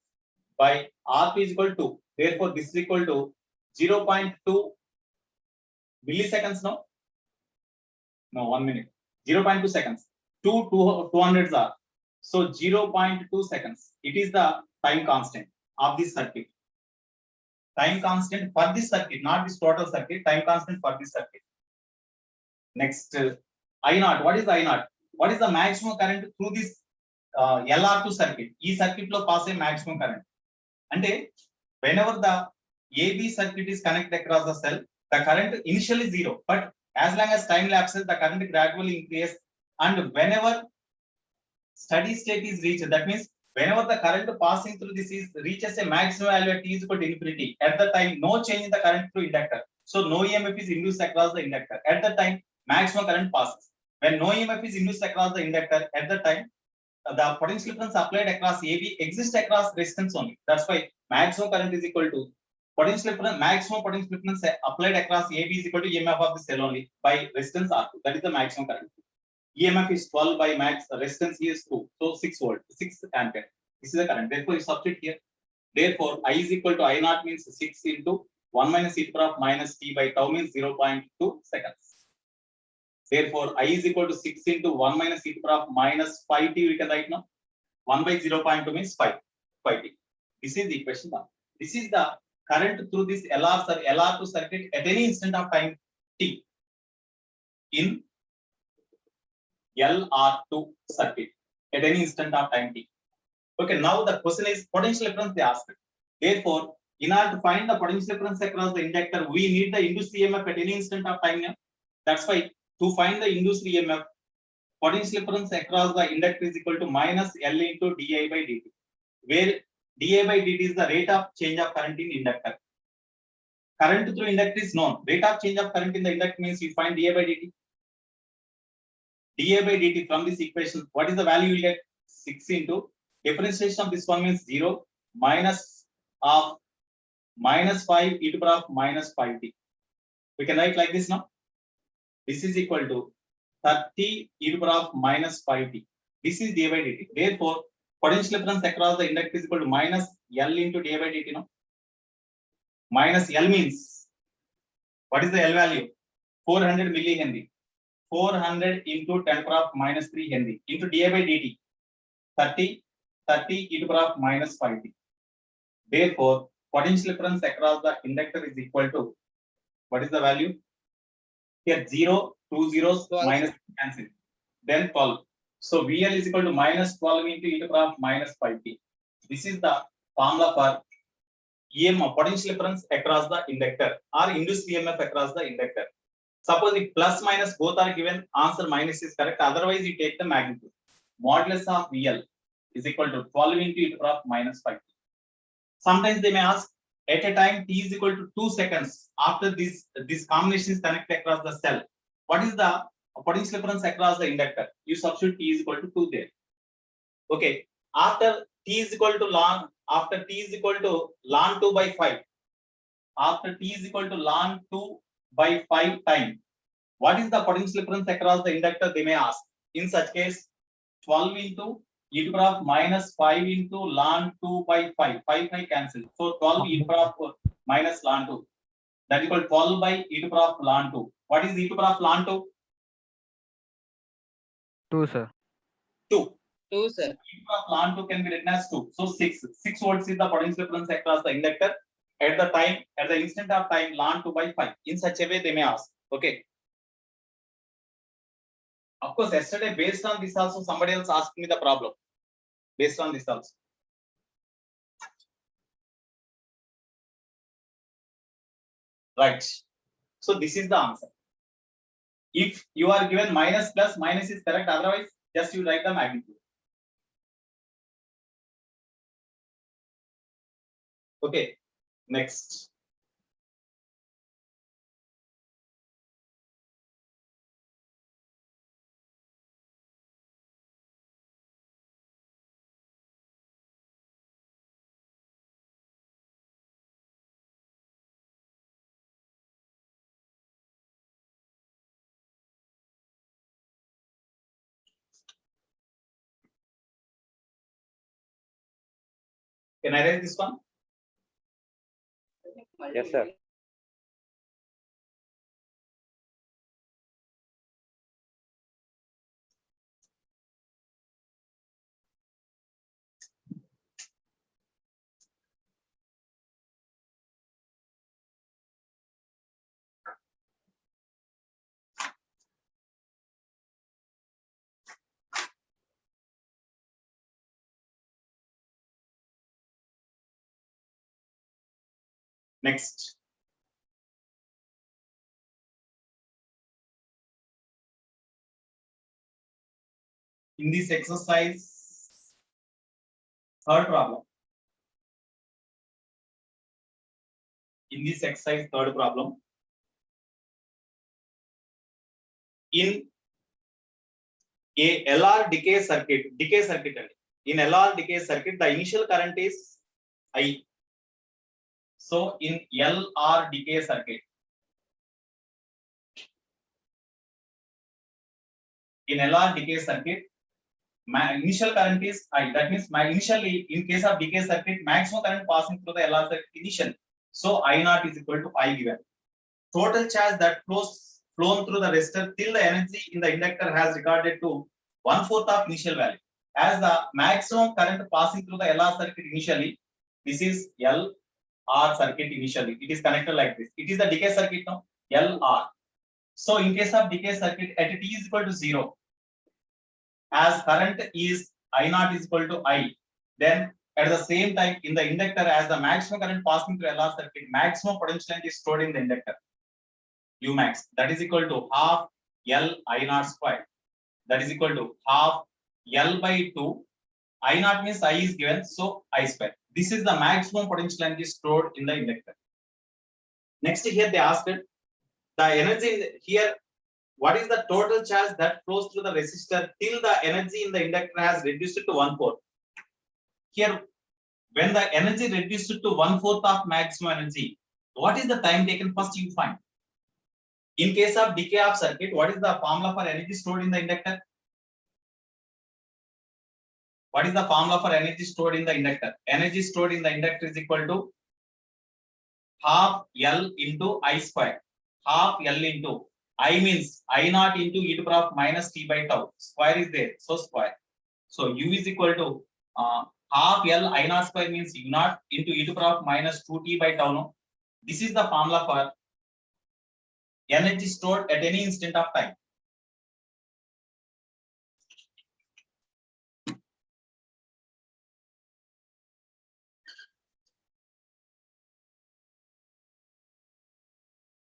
by R2 is equal to 2. Therefore, this is equal to 0.2 milliseconds. No, 1 minute. 0.2 seconds. 200s are So 0.2 seconds. It is the time constant of this circuit. Time constant for this circuit, not this total circuit, time constant for this circuit. Next, I naught. What is I naught? What is the maximum current through this LR2 circuit? E circuit lo pass a maximum current. Ante whenever the AB circuit is connected across the cell, the current initially zero, but as long as time lapses, the current gradually increases, and whenever steady state is reached, that means whenever the current passing through this is reaches a maximum value at t is equal to infinity, at the time no change in the current through inductor, so no EMF is induced across the inductor. At the time maximum current passes. When no EMF is induced across the inductor, at the time the potential difference applied across AB exists across resistance only. That's why maximum current is equal to potential difference, maximum potential difference applied across AB is equal to EMF of the cell only by resistance R2. That is the maximum current. EMF is 12 by max, resistance is 2, so 6 volt, 6 ampere. This is the current. Therefore, you substitute here. Therefore, I is equal to I naught means 6 into 1 minus e to the power of minus t by tau means 0.2 seconds. Therefore, I is equal to 6 into 1 minus e to the power of minus 5t. We can write now. 1 by 0.2 means 5t. This is the equation 1. This is the current through this LR2 circuit at any instant of time t in LR2 circuit at any instant of time t. Okay, now the question is potential difference they asked. Therefore, in order to find the potential difference across the inductor, we need the induced EMF at any instant of time. That's why to find the induced EMF, potential difference across the inductor is equal to minus L into di by dt, where di by dt is the rate of change of current in inductor. Current through inductor is known. Rate of change of current in the inductor means you find di by dt. dA by dt from this equation, what is the value you get? 6 into differentiation of this one means 0 minus of minus 5 e to the power of minus 5t. We can write like this now. This is equal to 30 e to the power of minus 5t. This is dA by dt. Therefore, potential difference across the inductor is equal to minus L into dA by dt. No? Minus L means, what is the L value? 400 millihenry. 400 into 10 to the power of minus 3 Henry into dA by dt, 30 e to the power of minus 5t. Therefore, potential difference across the inductor is equal to, what is the value? Here 0, 2 zeros, 12. minus cancel. Then 12. So VL is equal to minus 12 into e to the power of minus 5t. This is the formula for EMF, potential difference across the inductor, or induced EMF across the inductor. Suppose if plus minus both are given, answer minus is correct. Otherwise, you take the magnitude. Modulus of VL is equal to 12 into e to the power of minus 5. Sometimes they may ask, at a time t is equal to 2 seconds after this combination is connected across the cell, what is the potential difference across the inductor? You substitute t is equal to 2 there. Okay. After t is equal to ln 2 by 5. After t is equal to ln 2 by 5 time, what is the potential difference across the inductor? They may ask. In such case, 12 into e to the power of minus 5 into ln 2 by 5. 5 cancel. So 12 e to the power of minus ln 2. That is equal to 12 by e to the power of ln 2. What is e to the power of ln 2? 2, sir. 2, 2. sir. E to the power of ln 2 can be written as 2. So 6 volts is the potential difference across the inductor at the time, at the instant of time ln 2 by 5. In such a way they may ask. Okay. Of course, yesterday based on this also somebody else asked me the problem. Based on this also. Right. So this is the answer. If you are given minus plus, minus is correct. Otherwise, just you write the magnitude. Okay. Next. Can I write this one? Yes, sir. Next. In this exercise, third problem. In this exercise, third problem. In a LR decay circuit, in LR decay circuit, the initial current is I. So in LR decay circuit, my initial current is I. That means my initially, in case of decay circuit, maximum current passing through the LR circuit initially. So I naught is equal to I given. Total charge that flown through the resistor till the energy in the inductor has recorded to 1/4 of initial value. As the maximum current passing through the LR circuit initially, this is LR circuit initially. It is connected like this. It is the decay circuit now, LR. So in case of decay circuit at t is equal to 0, as current is I naught is equal to I, then at the same time in the inductor, as the maximum current passing through LR circuit, maximum potential energy is stored in the inductor, U max, that is equal to half L I naught square. That is equal to half L by 2. I naught means I is given, so I square. This is the maximum potential energy stored in the inductor. Next, here they asked the energy here. What is the total charge that flows through the resistor till the energy in the inductor has reduced to 1/4? Here, when the energy reduced to 1/4 of maximum energy, what is the time taken? First, you find. In case of decay of circuit, what is the formula for energy stored in the inductor? What is the formula for energy stored in the inductor? Energy stored in the inductor is equal to half L into I square. Half L into I means I naught into e to the power of minus t by tau. Square is there, so square. So U is equal to half L I naught square means U naught into e to the power of minus 2t by tau. No, this is the formula for energy stored at any instant of time.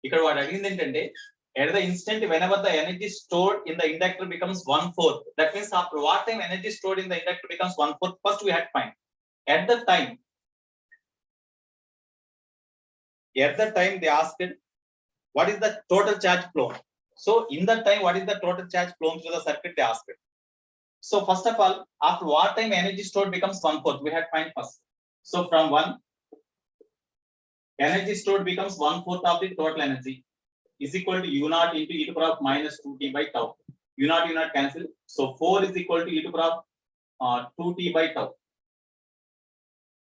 ఇక్కడ వాడు అడిగింది ఏంటంటే at the instant whenever the energy stored in the inductor becomes 1/4, that means after what time energy stored in the inductor becomes 1/4, first we had to find. At the time they asked what is the total charge flown. So in that time, what is the total charge flown through the circuit, they asked. So first of all, after what time energy stored becomes 1/4, we had to find first. So from 1, energy stored becomes 1/4 of the total energy is equal to U naught into e to the power of minus 2t by tau. U naught cancel. So 4 is equal to e to the power of 2t by tau.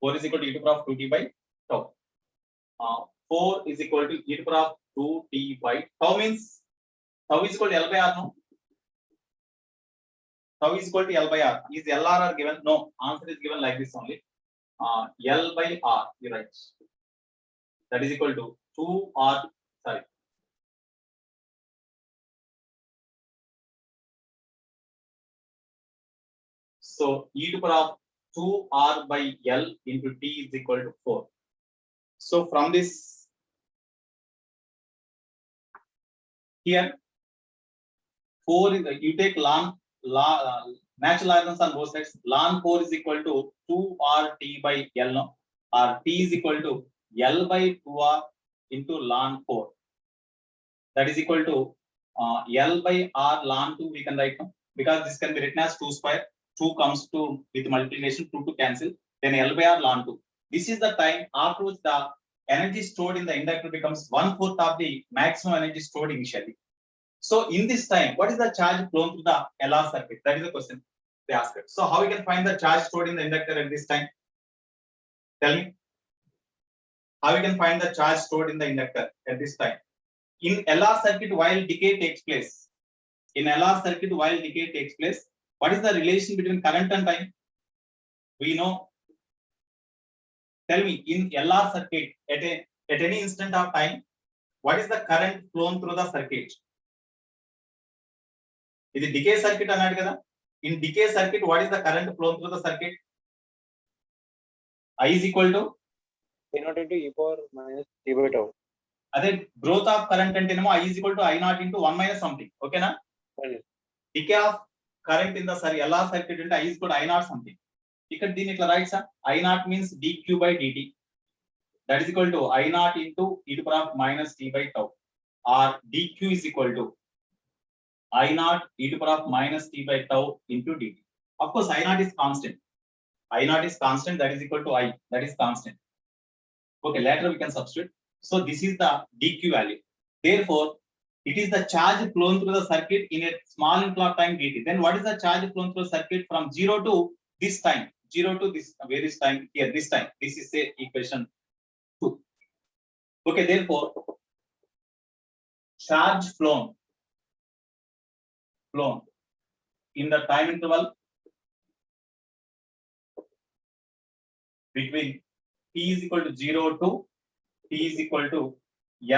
4 is equal to e to the power of 2t by tau. 4 is equal to e to the power of 2t by tau means tau is equal to L by R. No, tau is equal to L by R. Is LR given? No, answer is given like this only. L by R, you write. That is equal to 2R. Sorry. So e to the power of 2R by L into T is equal to 4. So from this, here 4 is you take natural logarithms on both sides. Ln 4 is equal to 2RT by L, no? Or T is equal to L by 2R into ln 4. That is equal to L by R ln 2 we can write, no? Because this can be written as 2 square. 2 comes to with multiplication, 2 to cancel. Then L by R ln 2. This is the time after which the energy stored in the inductor becomes 1/4 of the maximum energy stored initially. So in this time, what is the charge flown through the LR circuit? That is the question they asked. So how we can find the charge stored in the inductor at this time? Tell me. How we can find the charge stored in the inductor at this time? In LR circuit while decay takes place. In LR circuit while decay takes place, what is the relation between current and time? We know. Tell me, in LR circuit at any instant of time, what is the current flown through the circuit? Is it decay circuit or not? In decay circuit, what is the current flown through the circuit? I is equal to I naught into e power minus t by tau. అదే growth of current అంటేనేమో I is equal to I naught into 1 minus something. ఓకేనా? Yes. Decay of current in the LR circuit అంటే I is equal to I naught something. ఇక్కడ దీన్ని ఇట్లా right sir, I naught means dq by dt. That is equal to I naught into e to the power of minus t by tau, or dq is equal to I naught e to the power of minus t by tau into dt. Of course, I naught is constant. I naught is constant, that is equal to I, that is constant. Okay, later we can substitute. So this is the dq value. Therefore, it is the charge flown through the circuit in a small interval of time dt. Then what is the charge flown through the circuit from 0 to this time? 0 to this, where is time? Here, this time. This is say equation 2. Okay, therefore, charge flown in the time interval between t is equal to 0 to t is equal to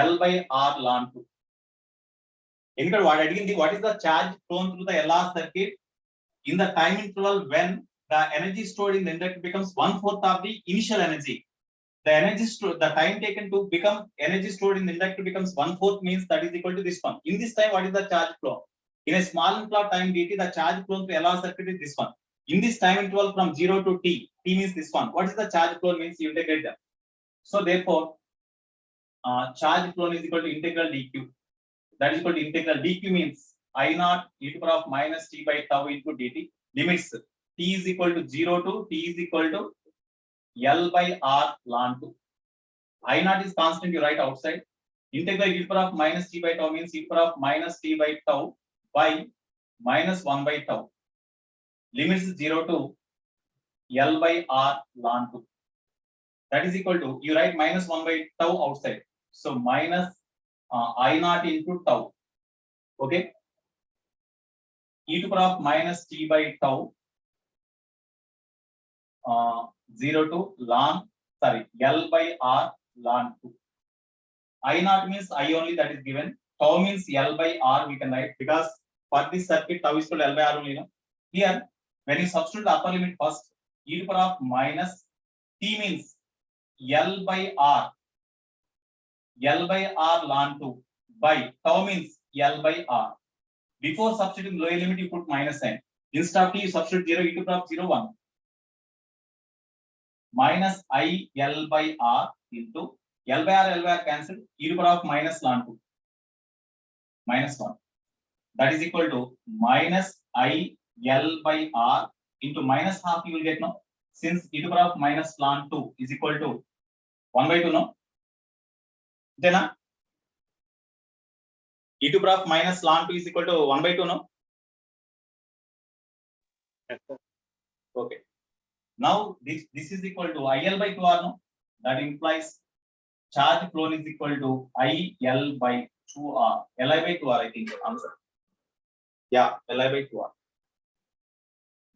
L by R ln 2. ఎందుకంటే వాడు అడిగింది what is the charge flown through the LR circuit in the time interval when the energy stored in the inductor becomes 1/4 of the initial energy. The time taken to become energy stored in the inductor becomes 1/4, means that is equal to this one. In this time, what is the charge flow? In a small interval of time dt, the charge flown through LR circuit is this one. In this time interval from 0 to t means this one. What is the charge flow means? You integrate them. So therefore, charge flow is equal to integral dq. That is equal to integral dq means I naught e to the power of minus t by tau into dt. Limits t is equal to 0 to t is equal to L by R ln 2. I naught is constant, you write outside. Integral e to the power of minus t by tau means e to the power of minus t by tau by minus 1 by tau. Limits 0 to L by R ln 2. That is equal to, you write minus 1 by tau outside. So minus I naught into tau. Okay. E to the power of minus t by tau 0 to L by R ln 2. I naught means I only, that is given. Tau means L by R we can write, because for this circuit tau is equal to L by R only. Here, when you substitute the upper limit first, e to the power of minus t means L by R ln 2 by tau means L by R. Before substituting lower limit, you put minus sign. Instead of t, you substitute 0, e to the power of 0, 1. Minus I L by R into L by R cancelled, e to the power of minus ln 2. Minus 1. That is equal to minus I L by R into minus half, you will get no. Since e to the power of minus ln 2 is equal to 1 by 2, no? Then e to the power of minus ln 2 is equal to 1 by 2, no? Yes, sir. Okay. Now this is equal to IL by 2R, no? That implies charge flown is equal to IL by 2R. Li by 2R, I think answer. Yeah, Li by 2R.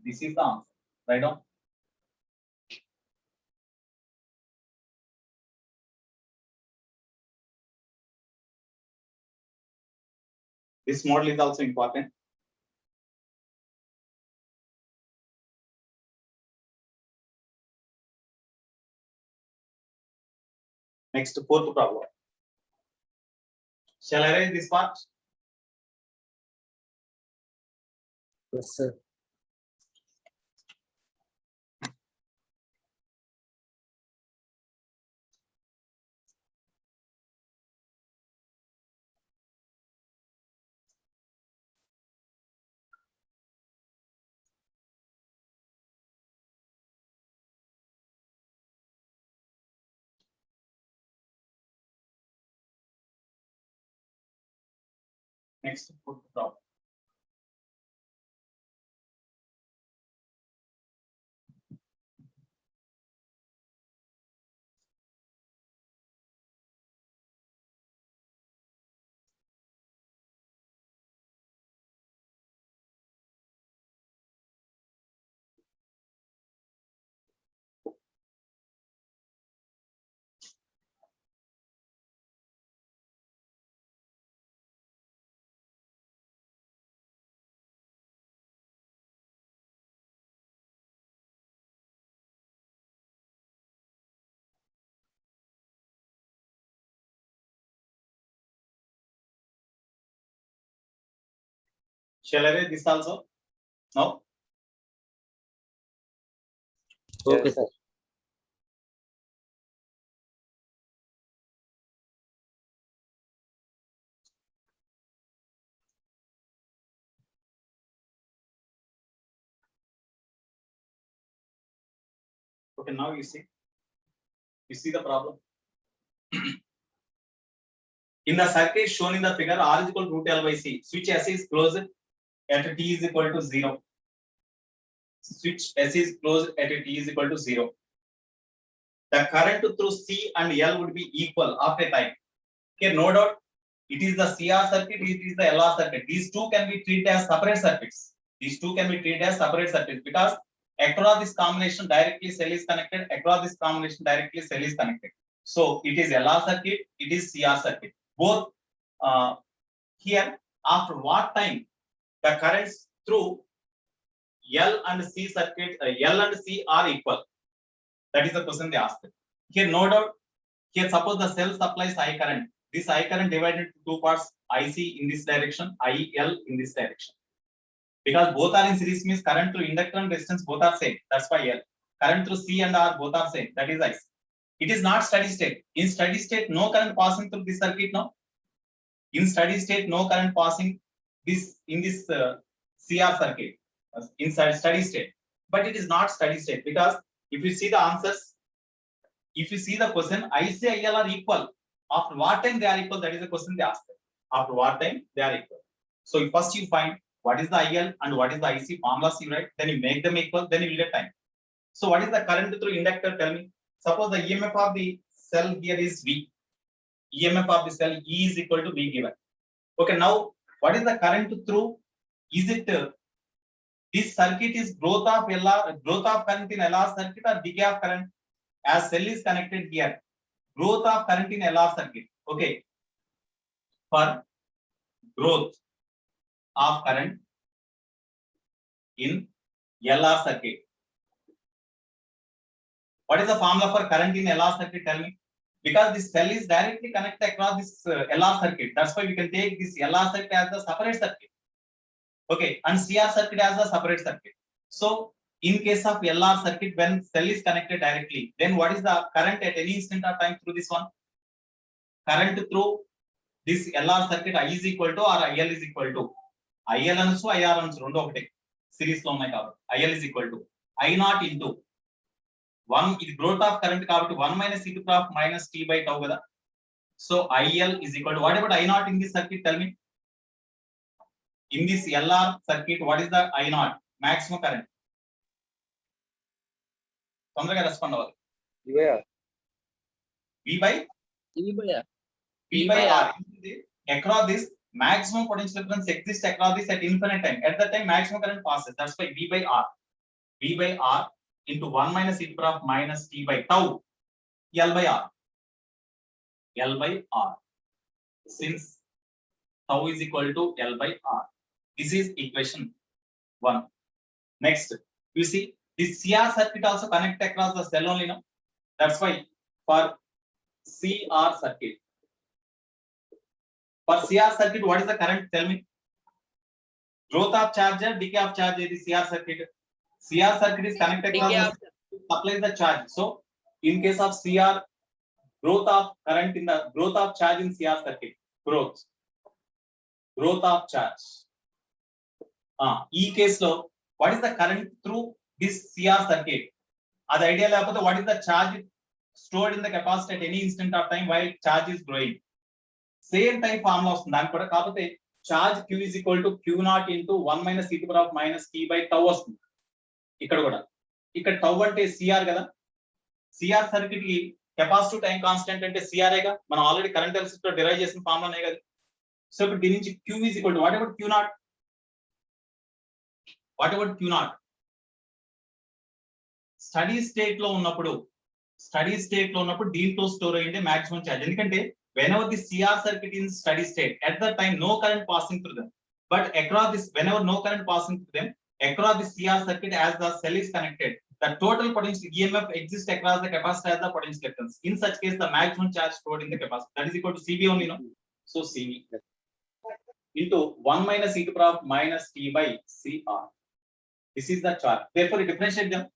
This is the answer. Right now. This model is also important. Next, fourth problem. Shall I write this part? Yes, sir. Next, fourth problem. Shall I write this also? No? Okay, Yes, sir. Okay, now you see. You see the problem. In the circuit shown in the figure, R is equal to root L by C. Switch S is closed at T is equal to 0. Switch S is closed at T is equal to 0. The current through C and L would be equal after time. Okay, no doubt. It is the CR circuit, it is the LR circuit. These two can be treated as separate circuits. These two can be treated as separate circuits because across this combination directly cell is connected, across this combination directly cell is connected. So it is LR circuit, it is CR circuit. Both here, after what time the currents through L and C circuit, L and C are equal. That is the question they asked. Here, no doubt. Here, suppose the cell supplies I current. This I current divided into two parts, IC in this direction, IL in this direction. Because both are in series means current through inductor and resistance both are same. That's why L. Current through C and R both are same. That is IC. It is not steady state. In steady state, no current passing through this circuit now. In steady state, no current passing this in this CR circuit inside steady state. But it is not steady state because if you see the answers, if you see the question, IC IL are equal. After what time they are equal? That is the question they asked. After what time they are equal? So first you find what is the IL and what is the IC formulas you write. Then you make them equal. Then you will get time. So what is the current through inductor? Tell me. Suppose the EMF of the cell here is V. EMF of the cell E is equal to V given. Okay. Now what is the current through? Is it this circuit is growth of LR, growth of current in LR circuit or decay of current? As cell is connected here, growth of current in LR circuit. Okay. For growth of current in LR circuit. What is the formula for current in LR circuit? Tell me. Because this cell is directly connected across this LR circuit. That's why we can take this LR circuit as a separate circuit. Okay. And CR circuit as a separate circuit. So in case of LR circuit, when cell is connected directly, then what is the current at any instant of time through this one? Current through this LR circuit I is equal to or IL is equal to IL and so IR and so series lo IL is equal to I naught into 1 is growth of current 1 minus e to the power minus t by tau kada. So IL is equal to what about I naught in this circuit? Tell me. In this LR circuit, what is the I naught? Maximum current. తొందరగా respond అవ్వాలి. V by R. Across this, maximum potential difference exists across this at infinite time. At that time, maximum current passes. That's why V by R. V by R into 1 minus e to the power minus t by tau. L by R. L by R. Since tau is equal to L by R. This is equation 1. Next, you see this CR circuit also connect across the cell only now. That's why for CR circuit. For CR circuit, what is the current? Tell me. Growth of charge or decay of charge is the CR circuit. CR circuit is connected across the cell, supplies the charge. So in case of CR, growth of current in the growth of charge in CR circuit. Growth of charge. E case low, what is the current through this CR circuit? The idea level, what is the charge stored in the capacitor at any instant of time while charge is growing? Same type formula. Charge Q is equal to Q naught into 1 minus e to the power minus t by tau. ఇక్కడ tau అంటే CR కదా. CR circuit కి capacitive time constant అంటే CR గా మనం already current electricity లో derive చేసిన ఫార్ములానే కదా. సో ఇప్పుడు దీని నుంచి Q is equal to what about Q naught? What about Q naught? Steady state లో ఉన్నప్పుడు దీంట్లో స్టోర్ అయ్యింది మాక్సిమం ఛార్జ్. ఎందుకంటే whenever the CR circuit in steady state, at that time no current passing through them, but across this, whenever no current passing through them, across the CR circuit as the cell is connected, the total potential EMF exists across the capacitor as the potential difference. In such case, the maximum charge stored in the capacitor, that is equal to CB only, no? So CB. into 1 minus e to the power of minus t by CR. This is the charge. Therefore, you differentiate them.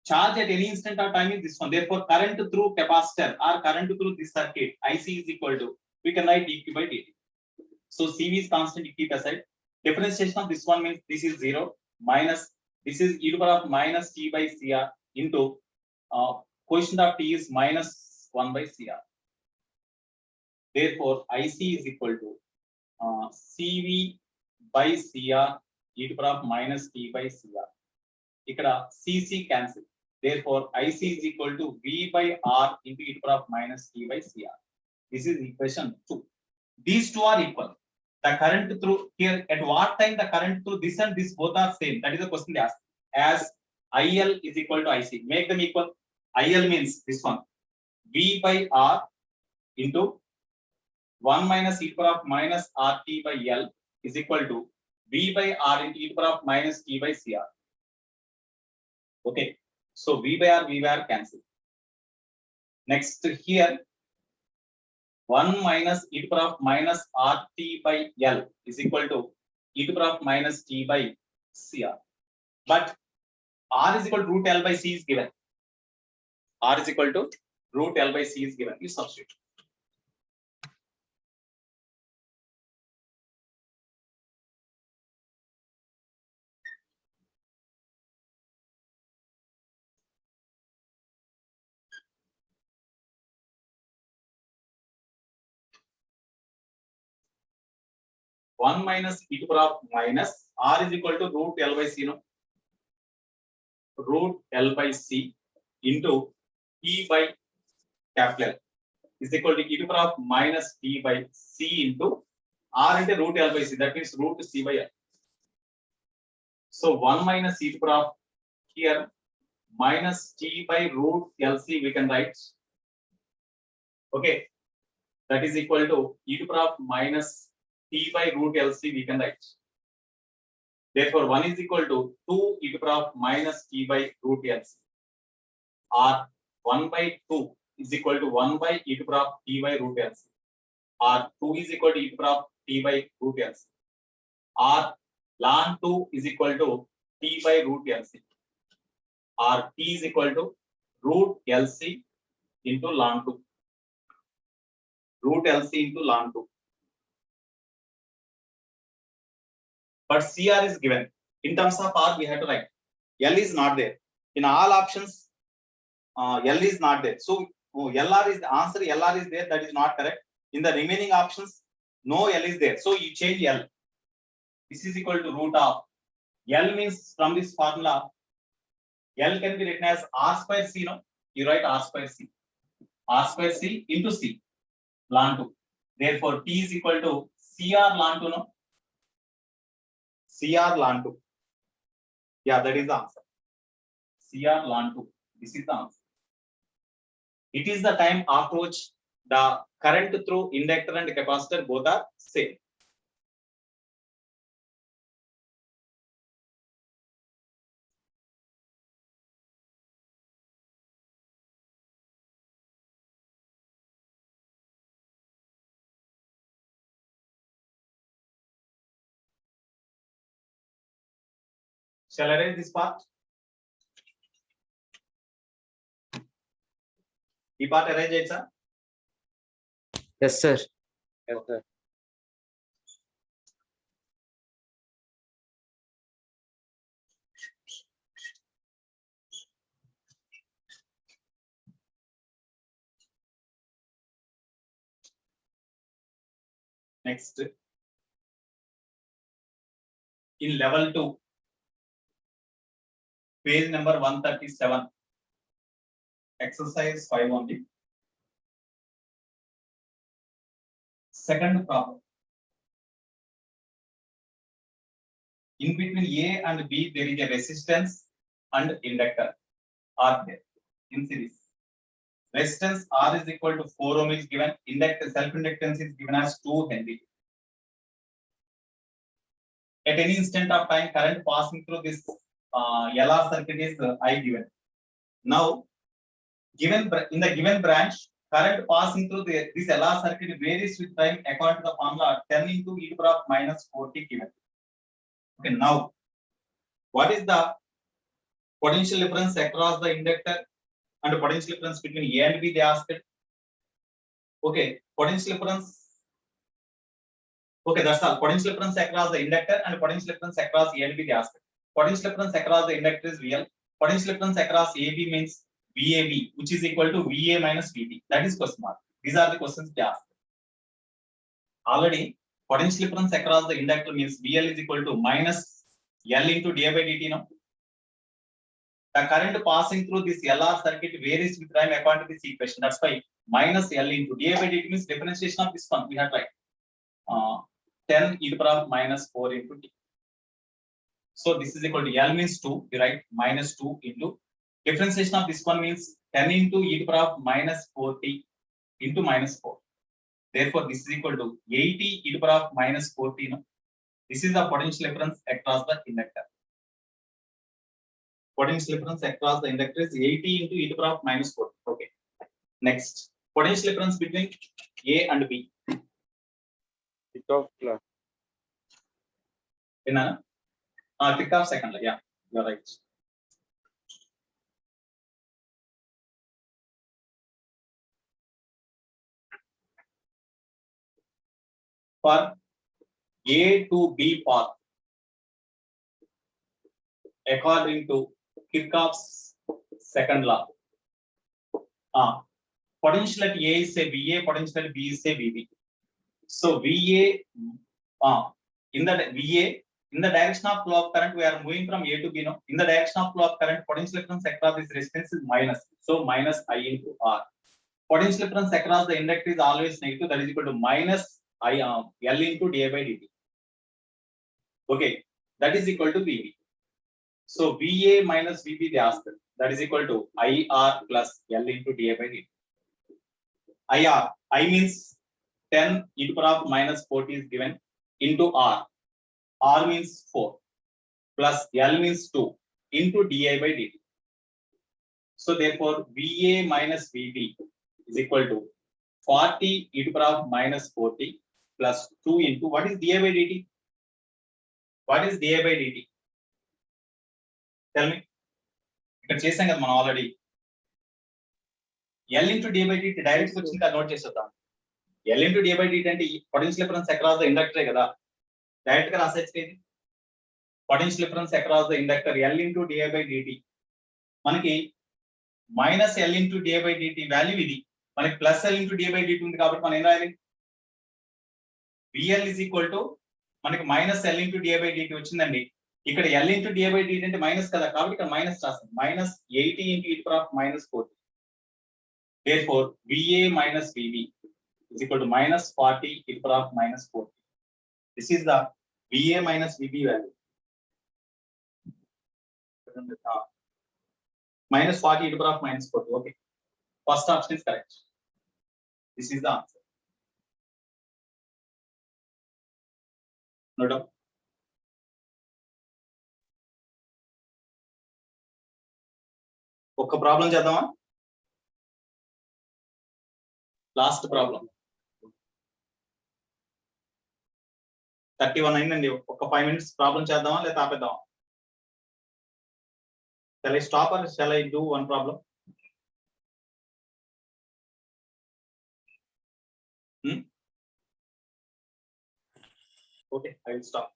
Charge at any instant of time is this one. Therefore, current through capacitor or current through this circuit, IC is equal to, we can write dq by dt. So CV is constant, you keep aside. Differentiation of this one means this is 0 minus, this is e to the power of minus t by CR into quotient of t is minus 1 by CR. Therefore, IC is equal to CV by CR e to the power of minus t by CR. Ikkada CC cancel. Therefore, IC is equal to V by R into e to the power of minus t by CR. This is equation 2. These two are equal. The current through here, at what time the current through this and this both are same? That is the question they ask. As IL is equal to IC, make them equal. IL means this one, V by R into 1 minus e to the power of minus RT by L is equal to V by R into e to the power of minus T by CR. Okay, so V by R cancel. Next here, 1 minus e to the power of minus RT by L is equal to e to the power of minus T by CR. But R is equal to root L by C is given. R is equal to root L by C is given. You substitute. One minus e to the power of minus R is equal to root L by C, no? Root L by C into E by capital L is equal to e to the power of minus T by C into R into root L by C. That means root C by L. So 1 minus e to the power of here minus T by root LC we can write. Okay, that is equal to e to the power of minus T by root LC we can write. Therefore, 1 is equal to 2 e to the power of minus T by root LC. Or 1 by 2 is equal to 1 by e to the power of T by root LC. Or 2 is equal to e to the power of T by root LC. Or ln 2 is equal to T by root LC. Or T is equal to root LC into ln 2. Root LC into ln 2. But CR is given. In terms of R, we have to write. L is not there. In all options, L is not there. So LR is the answer. LR is there. That is not correct. In the remaining options, no L is there. So you change L. This is equal to root of L means from this formula, L can be written as R square C. No, you write R square C. R square C into C ln 2. Therefore, T is equal to CR ln 2. No. CR ln 2. Yeah, that is the answer. CR ln 2. This is the answer. It is the time after which the current through inductor and capacitor both are same. Shall I arrange this part? ఈ part arrange చేయొచ్చా? Yes, sir. Yes, sir. Next, in level 2, page number 137, exercise 5 only. Second problem. In between A and B, there is a resistance and inductor are there in series. Resistance R is equal to 4 ohm is given. Inductor self-inductance is given as 2 Henry. At any instant of time, current passing through this LR circuit is I given. Now, given in the given branch, current passing through this LR circuit varies with time according to the formula 10 into e to the power minus 40 given. Okay, now what is the potential difference across the inductor and the potential difference between A and B they asked? Okay, potential difference. Okay, that's all. Potential difference across the inductor and potential difference across A and B they asked. Potential difference across the inductor is real. Potential difference across AB means VAB, which is equal to VA minus VB. That is question mark. These are the questions they asked. Already, potential difference across the inductor means VL is equal to minus L into d by dt. No? The current passing through this LR circuit varies with time according to this equation. That's why minus L into d by dt means differentiation of this one. We have tried 10 e to the power minus 4 into t. So this is equal to L means 2. We write minus 2 into differentiation of this one means 10 into e to the power minus 4t into minus 4. Therefore, this is equal to 80 e to the power minus 4t. No? This is the potential difference across the inductor. Potential difference across the inductor is 80 into e to the power minus 4. Okay. Next, potential difference between A and B. Kirchhoff law. Kirchhoff second law. Yeah, you're right. For A to B path, according to Kirchhoff's second law, potential at A is a VA, potential at B is a VB. So VA, in the VA, in the direction of flow of current, we are moving from A to B. No, in the direction of flow of current, potential difference across this resistance is minus. So minus I into R. Potential difference across the inductor is always negative. That is equal to minus L into d by dt. Okay, that is equal to VB. So VA minus VB they asked. That is equal to IR plus L into d by dt. IR, I means 10 e to the power minus 40 is given into R. R means 4 plus L means 2 into di by dt. So therefore, VA minus VB is equal to 40 e to the power minus 40 plus 2 into what is di by dt? What is di by dt? Tell me. ఇక్కడ చేసాం కదా మనం ఆల్రెడీ. L into d by dt direct question గా note చేసేద్దాం. L into d by dt అంటే potential difference across the inductor కదా, direct గా రాసేస్తే potential difference across the inductor L into d by dt మనకి minus L into d by dt value ఇది, మనకి plus L into d by dt ఉంది కాబట్టి మనం ఏం రాయాలి? VL is equal to మనకి minus L into d by dt వచ్చిందండి. ఇక్కడ L into d by dt అంటే మైనస్ కదా, కాబట్టి ఇక్కడ మైనస్ రాస్తాం. Minus 80 into e to the power minus 40. Therefore, VA minus VB is equal to minus 40 e to the power minus 40. This is the VA minus VB value. Minus 40 e to the power minus 40. Okay. First option is correct. This is the answer. No doubt. ఒక problem చేద్దామా? Last problem 31 అయిందండి. ఒక 5 minutes problem చేద్దామా లేదా ఆపేద్దామా? Shall I stop or shall I do one problem? Okay, I will stop.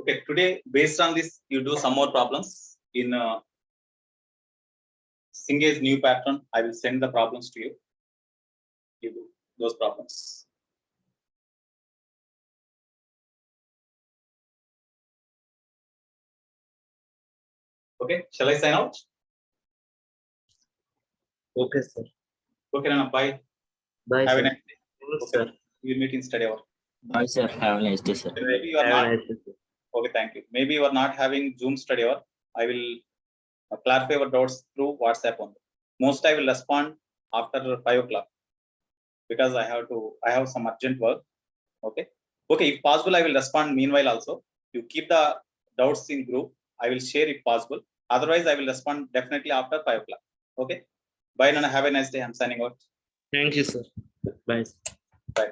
Okay, today based on this, you do some more problems in Singe's new pattern. I will send the problems to you. You do those problems. Okay, shall I sign out? Okay, sir. Okay, Nana, bye. Bye, Have a sir. nice day. Okay, Sir. we'll meet in study hour. Bye, sir. Have a nice day, sir. Maybe you are Have a not. nice day, sir. Okay, thank you. Maybe you are not having Zoom study hour. I will clarify your doubts through WhatsApp only. Most I will respond after 5 o'clock because I have some urgent work. Okay. Okay, if possible, I will respond meanwhile also. You keep the doubts in group. I will share if possible. Otherwise, I will respond definitely after 5 o'clock. Okay. Bye, Nana. Have a nice day. I'm signing out. Thank you, sir. Bye. Bye.